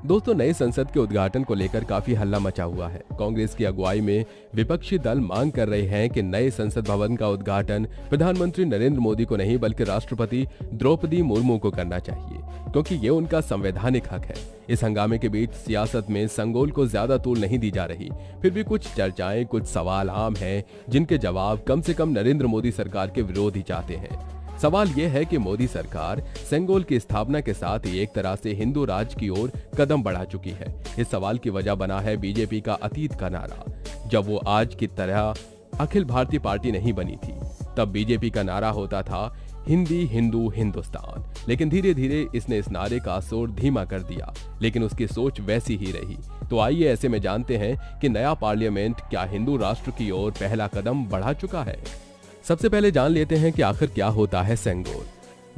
दोस्तों, नए संसद के उद्घाटन को लेकर काफी हल्ला मचा हुआ है। कांग्रेस की अगुवाई में विपक्षी दल मांग कर रहे हैं कि नए संसद भवन का उद्घाटन प्रधानमंत्री नरेंद्र मोदी को नहीं बल्कि राष्ट्रपति द्रौपदी मुर्मू को करना चाहिए, क्योंकि ये उनका संवैधानिक हक है। इस हंगामे के बीच सियासत में संगोल को ज्यादा तूल नहीं दी जा रही। फिर भी कुछ चर्चाएं, कुछ सवाल आम हैं, जिनके जवाब कम से कम नरेंद्र मोदी सरकार के विरोधी चाहते हैं। सवाल यह है कि मोदी सरकार सेंगोल की स्थापना के साथ ही एक तरह से हिंदू राज की ओर कदम बढ़ा चुकी है। इस सवाल की वजह बना है बीजेपी का अतीत का नारा। जब वो आज की तरह अखिल भारतीय पार्टी नहीं बनी थी, तब बीजेपी का नारा होता था हिंदी हिंदू हिंदुस्तान। लेकिन धीरे धीरे इसने इस नारे का असर धीमा कर दिया, लेकिन उसकी सोच वैसी ही रही। तो आइए ऐसे में जानते हैं कि नया पार्लियामेंट क्या हिंदू राष्ट्र की ओर पहला कदम बढ़ा चुका है। सबसे पहले जान लेते हैं कि आखिर क्या होता है सेंगोल।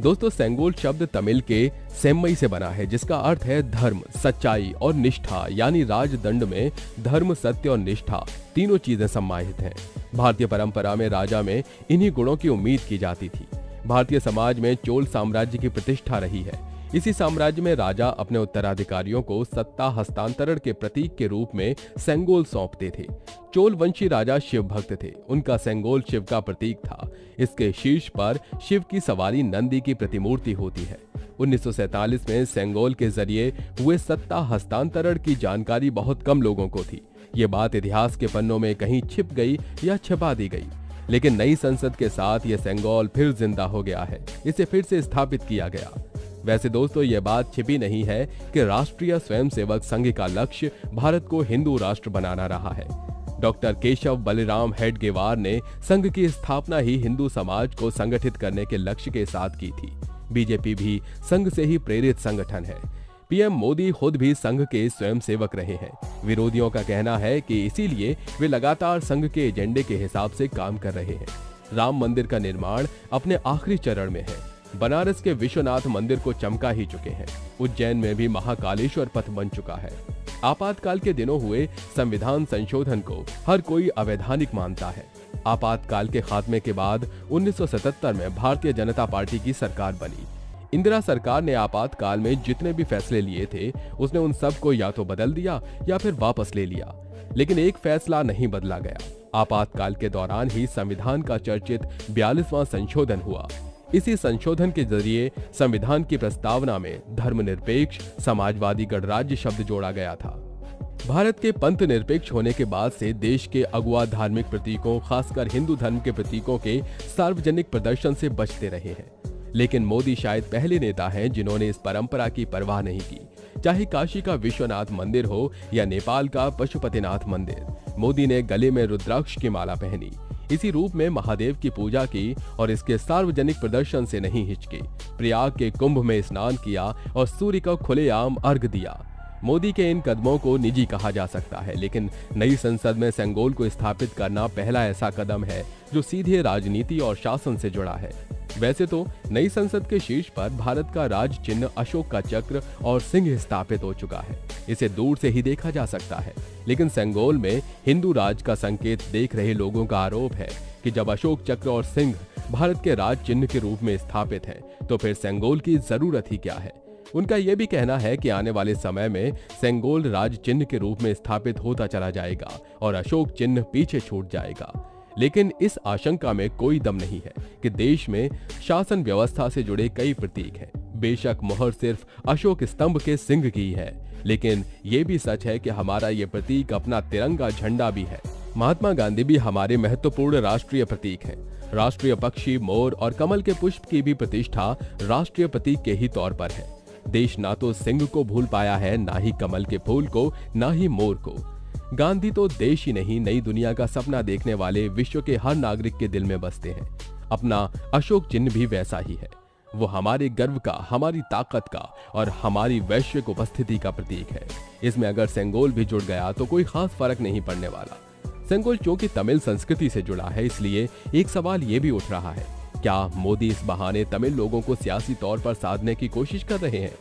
दोस्तों, सेंगोल शब्द तमिल के सेम्मई से बना है, जिसका अर्थ है धर्म, सच्चाई और निष्ठा। यानी राजदंड में धर्म, सत्य और निष्ठा तीनों चीजें सम्मानित हैं। भारतीय परंपरा में राजा में इन्हीं गुणों की उम्मीद की जाती थी। भारतीय समाज में चोल साम्राज्य की प्रतिष्ठा रही है। इसी साम्राज्य में राजा अपने उत्तराधिकारियों को सत्ता हस्तांतरण के प्रतीक के रूप में सेंगोल सौंपते थे। चोल वंशी राजा शिव भक्त थे, उनका सेंगोल शिव का प्रतीक था। इसके शीर्ष पर शिव की सवारी नंदी की प्रतिमूर्ति होती है। 1947 में सेंगोल के जरिए हुए सत्ता हस्तांतरण की जानकारी बहुत कम लोगों को थी। ये बात इतिहास के पन्नों में कहीं छिप गई या छिपा दी गई। लेकिन नई संसद के साथ ये सेंगोल फिर जिंदा हो गया है। इसे फिर से स्थापित किया गया। वैसे दोस्तों, ये बात छिपी नहीं है कि राष्ट्रीय स्वयंसेवक संघ का लक्ष्य भारत को हिंदू राष्ट्र बनाना रहा है। डॉक्टर केशव बलिराम हेडगेवार ने संघ की स्थापना ही हिंदू समाज को संगठित करने के लक्ष्य के साथ की थी। बीजेपी भी संघ से ही प्रेरित संगठन है। पीएम मोदी खुद भी संघ के स्वयंसेवक रहे हैं। विरोधियों का कहना है कि इसीलिए वे लगातार संघ के एजेंडे के हिसाब से काम कर रहे हैं। राम मंदिर का निर्माण अपने आखिरी चरण में है। बनारस के विश्वनाथ मंदिर को चमका ही चुके हैं। उज्जैन में भी महाकालेश्वर पथ बन चुका है। आपातकाल के दिनों हुए संविधान संशोधन को हर कोई अवैधानिक मानता है। आपातकाल के खात्मे के बाद 1977 में भारतीय जनता पार्टी की सरकार बनी। इंदिरा सरकार ने आपातकाल में जितने भी फैसले लिए थे, उसने उन सब को या तो बदल दिया या फिर वापस ले लिया, लेकिन एक फैसला नहीं बदला गया। आपातकाल के दौरान ही संविधान का चर्चित 42वां संशोधन हुआ। इसी संशोधन के जरिए संविधान की प्रस्तावना में धर्मनिरपेक्ष समाजवादी गणराज्य शब्द जोड़ा गया था। भारत के पंथ निरपेक्ष होने के बाद से देश के अगुआ धार्मिक प्रतीकों, खासकर हिंदू धर्म के प्रतीकों के सार्वजनिक प्रदर्शन से बचते रहे हैं। लेकिन मोदी शायद पहले नेता हैं जिन्होंने इस परंपरा की परवाह नहीं की। चाहे काशी का विश्वनाथ मंदिर हो या नेपाल का पशुपतिनाथ मंदिर, मोदी ने गले में रुद्राक्ष की माला पहनी। इसी रूप में महादेव की पूजा की और इसके सार्वजनिक प्रदर्शन से नहीं हिचके। प्रयाग के कुंभ में स्नान किया और सूर्य को खुलेआम अर्घ दिया। मोदी के इन कदमों को निजी कहा जा सकता है, लेकिन नई संसद में सेंगोल को स्थापित करना पहला ऐसा कदम है जो सीधे राजनीति और शासन से जुड़ा है। वैसे तो नई संसद के शीर्ष पर भारत का राज चिन्ह अशोक का चक्र और सिंह स्थापित हो चुका है। इसे दूर से ही देखा जा सकता है, लेकिन सेंगोल में हिंदू राज का संकेत देख रहे लोगों का आरोप है कि जब अशोक चक्र और सिंह भारत के राज चिन्ह के रूप में स्थापित हैं, तो फिर सेंगोल की जरूरत ही क्या है। उनका यह भी कहना है कि आने वाले समय में सेंगोल राज चिन्ह के रूप में स्थापित होता चला जाएगा और अशोक चिन्ह पीछे छूट जाएगा। लेकिन इस आशंका में कोई दम नहीं है कि देश में शासन व्यवस्था से जुड़े कई प्रतीक हैं। बेशक मोहर सिर्फ अशोक स्तंभ के सिंह की है, लेकिन ये भी सच है कि हमारा ये प्रतीक अपना तिरंगा झंडा भी है। महात्मा गांधी भी हमारे महत्वपूर्ण राष्ट्रीय प्रतीक हैं। राष्ट्रीय पक्षी मोर और कमल के पुष्प की भी प्रतिष्ठा राष्ट्रीय प्रतीक के ही तौर पर है। देश ना तो सिंह को भूल पाया है, ना ही कमल के फूल को, ना ही मोर को। गांधी तो देश ही नहीं, नई दुनिया का सपना देखने वाले विश्व के हर नागरिक के दिल में बसते हैं। अपना अशोक चिन्ह भी वैसा ही है। वो हमारे गर्व का, हमारी ताकत का और हमारी वैश्विक उपस्थिति का प्रतीक है। इसमें अगर सेंगोल भी जुड़ गया तो कोई खास फर्क नहीं पड़ने वाला। सेंगोल चूंकि तमिल संस्कृति से जुड़ा है, इसलिए एक सवाल ये भी उठ रहा है, क्या मोदी इस बहाने तमिल लोगों को सियासी तौर पर साधने की कोशिश कर रहे हैं।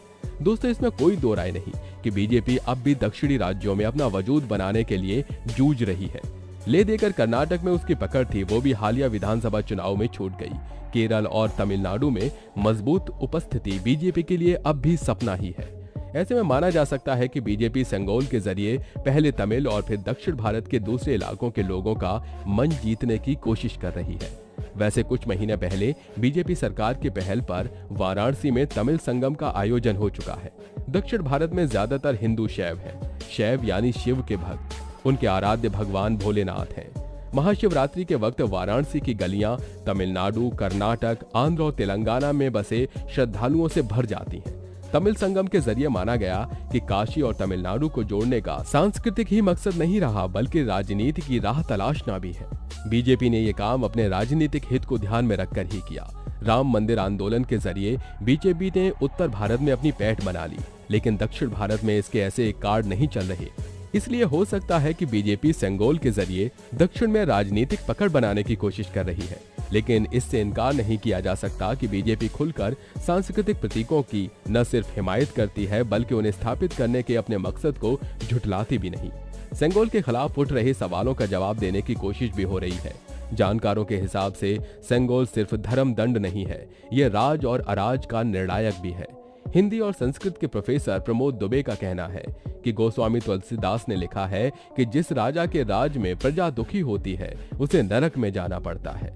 दोस्तों, इसमें कोई दो राय नहीं कि बीजेपी अब भी दक्षिणी राज्यों में अपना वजूद बनाने के लिए जूझ रही है। ले देकर कर्नाटक में उसकी पकड़ थी, वो भी हालिया विधानसभा चुनाव में छूट गई। केरल और तमिलनाडु में मजबूत उपस्थिति बीजेपी के लिए अब भी सपना ही है। ऐसे में माना जा सकता है कि बीजेपी सेंगोल के जरिए पहले तमिल और फिर दक्षिण भारत के दूसरे इलाकों के लोगों का मन जीतने की कोशिश कर रही है। वैसे कुछ महीने पहले बीजेपी सरकार की पहल पर वाराणसी में तमिल संगम का आयोजन हो चुका है। दक्षिण भारत में ज्यादातर हिंदू शैव हैं। शैव यानी शिव के भक्त, उनके आराध्य भगवान भोलेनाथ हैं। महाशिवरात्रि के वक्त वाराणसी की गलियां तमिलनाडु, कर्नाटक, आंध्र और तेलंगाना में बसे श्रद्धालुओं से भर जाती हैं। तमिल संगम के जरिए माना गया कि काशी और तमिलनाडु को जोड़ने का सांस्कृतिक ही मकसद नहीं रहा, बल्कि राजनीति की राह तलाशना भी है। बीजेपी ने ये काम अपने राजनीतिक हित को ध्यान में रखकर ही किया। राम मंदिर आंदोलन के जरिए बीजेपी ने उत्तर भारत में अपनी पैठ बना ली, लेकिन दक्षिण भारत में इसके ऐसे कार्ड नहीं चल रहे। इसलिए हो सकता है कि बीजेपी सेंगोल के जरिए दक्षिण में राजनीतिक पकड़ बनाने की कोशिश कर रही है, लेकिन इससे इनकार नहीं किया जा सकता कि बीजेपी खुलकर सांस्कृतिक प्रतीकों की न सिर्फ हिमायत करती है, बल्कि उन्हें स्थापित करने के अपने मकसद को झुठलाती भी नहीं। सेंगोल के खिलाफ उठ रहे सवालों का जवाब देने की कोशिश भी हो रही है। जानकारों के हिसाब से सेंगोल सिर्फ धर्म दंड नहीं है, ये राज और अराज का निर्णायक भी है। हिंदी और संस्कृत के प्रोफेसर प्रमोद दुबे का कहना है कि गोस्वामी तुलसीदास ने लिखा है कि जिस राजा के राज में प्रजा दुखी होती है, उसे नरक में जाना पड़ता है।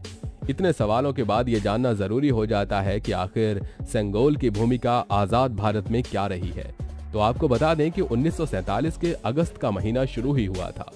इतने सवालों के बाद ये जानना जरूरी हो जाता है कि आखिर सेंगोल की भूमिका आजाद भारत में क्या रही है। तो आपको बता दें कि 1947 के अगस्त का महीना शुरू ही हुआ था।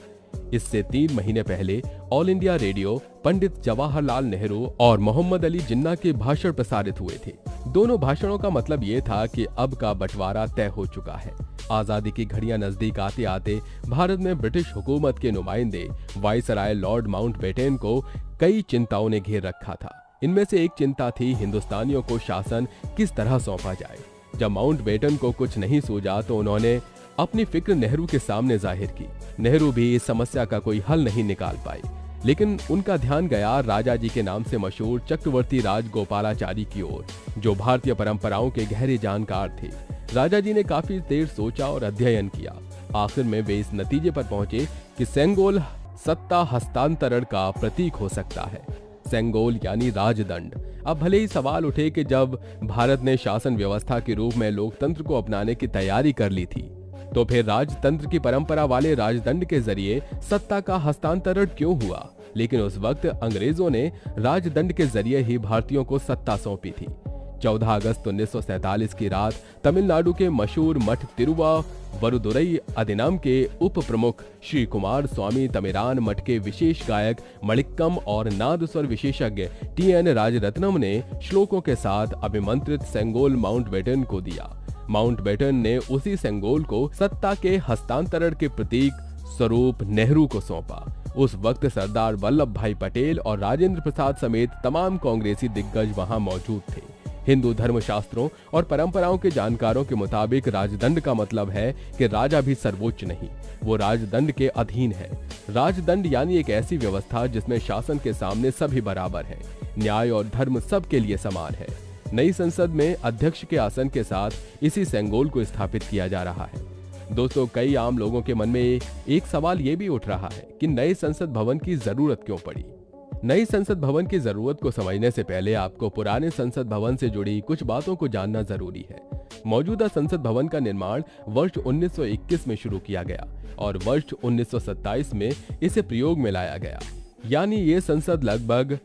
इससे 3 महीने पहले all India radio Pandit Jawaharlal Nehru और मोहम्मद अली जिन्ना के भाषण प्रसारित हुए थे। दोनों भाषणों का मतलब ये था कि अब का बंटवारा तय हो चुका है। आजादी की घड़ियां नजदीक आते आते भारत में ब्रिटिश हुकूमत के नुमाइंदे वायसराय लॉर्ड माउंटबेटन को कई चिंताओं ने घेर रखा था। इनमें से एक चिंता थी हिंदुस्तानियों को शासन किस तरह सौंपा जाए। जब माउंटबेटन को कुछ नहीं सूझा तो उन्होंने अपनी फिक्र नेहरू के सामने जाहिर की। नेहरू भी इस समस्या का कोई हल नहीं निकाल पाए, लेकिन उनका ध्यान गया राजा जी के नाम से मशहूर चक्रवर्ती राजगोपालाचारी की ओर, जो भारतीय परंपराओं के गहरे जानकार थे। राजा जी ने काफी देर सोचा और अध्ययन किया। आखिर में वे इस नतीजे पर पहुंचे कि सेंगोल सत्ता हस्तांतरण का प्रतीक हो सकता है। सेंगोल यानी राजदंड। अब भले ही सवाल उठे कि जब भारत ने शासन व्यवस्था के रूप में लोकतंत्र को अपनाने की तैयारी कर ली थी, तो फिर राजतंत्र की परंपरा वाले राजदंड के जरिए सत्ता का हस्तांतरण क्यों हुआ। लेकिन उस वक्त अंग्रेजों ने राजदंड के जरिए ही भारतीयों को सत्ता सौंपी थी। 14 अगस्त 1947 की रात तमिलनाडु के मशहूर मठ तिरुवावरुदुरई अधिनम के उप प्रमुख श्री कुमार स्वामी तमिरान मठ के विशेष गायक मणिक्कम और नाद स्वर विशेषज्ञ TN राजरत्नम ने श्लोकों के साथ अभिमंत्रित सेंगोल माउंटबेटन को दिया। माउंटबेटन ने उसी सेंगोल को सत्ता के हस्तांतरण के प्रतीक स्वरूप नेहरू को सौंपा। उस वक्त सरदार वल्लभ भाई पटेल और राजेंद्र प्रसाद समेत तमाम कांग्रेसी दिग्गज वहां मौजूद थे। हिंदू धर्मशास्त्रों और परंपराओं के जानकारों के मुताबिक राजदंड का मतलब है कि राजा भी सर्वोच्च नहीं, वो राजदंड के अधीन है। राजदंड यानी एक ऐसी व्यवस्था जिसमें शासन के सामने सभी बराबर हैं, न्याय और धर्म सबके लिए समान है। नई संसद में अध्यक्ष के आसन के साथ इसी सेंगोल को स्थापित किया जा रहा है। दोस्तों, कई आम लोगों के मन में एक सवाल ये भी उठ रहा है कि नए संसद भवन की जरूरत क्यों पड़ी। नई संसद भवन की जरूरत को समझने से पहले आपको पुराने संसद भवन से जुड़ी कुछ बातों को जानना जरूरी है। मौजूदा संसद भवन का निर्माण वर्ष 1921 में शुरू किया गया और वर्ष 1927 में इसे प्रयोग में लाया गया। यानी ये संसद लगभग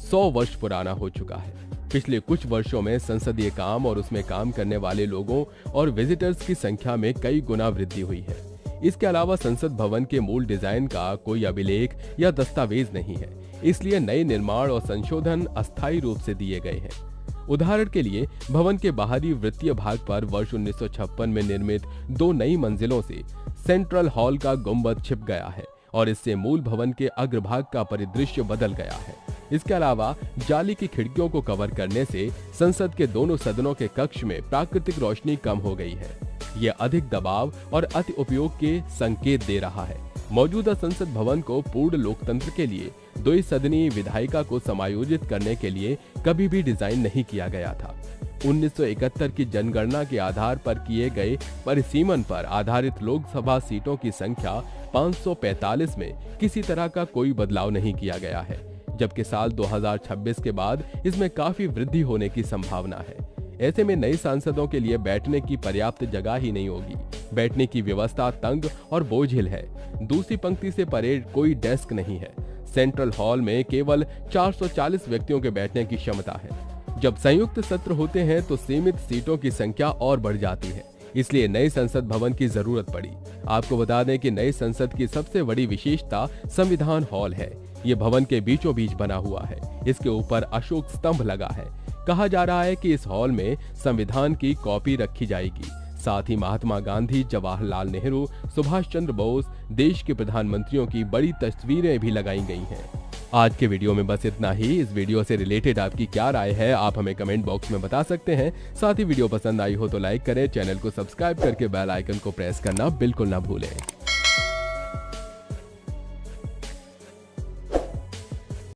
100 वर्ष पुराना हो चुका है। पिछले कुछ वर्षों में संसदीय काम और उसमें काम करने वाले लोगों और विजिटर्स की संख्या में कई गुना वृद्धि हुई है। इसके अलावा संसद भवन के मूल डिजाइन का कोई अभिलेख या दस्तावेज नहीं है, इसलिए नए निर्माण और संशोधन अस्थायी रूप से दिए गए हैं। उदाहरण के लिए भवन के बाहरी वृत्तीय भाग पर वर्ष 1956 में निर्मित 2 नई मंजिलों से सेंट्रल हॉल का गुंबद छिप गया है और इससे मूल भवन के अग्रभाग का परिदृश्य बदल गया है। इसके अलावा जाली की खिड़कियों को कवर करने से संसद के दोनों सदनों के कक्ष में प्राकृतिक रोशनी कम हो गई है। यह अधिक दबाव और अति उपयोग के संकेत दे रहा है। मौजूदा संसद भवन को पूर्ण लोकतंत्र के लिए द्विसदनीय विधायिका को समायोजित करने के लिए कभी भी डिजाइन नहीं किया गया था। 1971 की जनगणना के आधार पर किए गए परिसीमन पर आधारित लोकसभा सीटों की संख्या 545 में किसी तरह का कोई बदलाव नहीं किया गया है, जबकि साल 2026 के बाद इसमें काफी वृद्धि होने की संभावना है। ऐसे में नए सांसदों के लिए बैठने की पर्याप्त जगह ही नहीं होगी। बैठने की व्यवस्था तंग और बोझिल है। दूसरी पंक्ति से परे कोई डेस्क नहीं है। सेंट्रल हॉल में केवल 440 व्यक्तियों के बैठने की क्षमता है। जब संयुक्त सत्र होते हैं तो सीमित सीटों की संख्या और बढ़ जाती है, इसलिए नए संसद भवन की जरूरत पड़ी। आपको बता दें कि नए संसद की सबसे बड़ी विशेषता संविधान हॉल है। ये भवन के बीचों बीच बना हुआ है। इसके ऊपर अशोक स्तंभ लगा है। कहा जा रहा है कि इस हॉल में संविधान की कॉपी रखी जाएगी। साथ ही महात्मा गांधी, जवाहरलाल नेहरू, सुभाष चंद्र बोस, देश के प्रधानमंत्रियों की बड़ी तस्वीरें भी लगाई गई हैं। आज के वीडियो में बस इतना ही। इस वीडियो से रिलेटेड आपकी क्या राय है, आप हमें कमेंट बॉक्स में बता सकते हैं। साथ ही वीडियो पसंद आई हो तो लाइक करें, चैनल को सब्सक्राइब करके बेल आइकन को प्रेस करना बिल्कुल ना भूलें।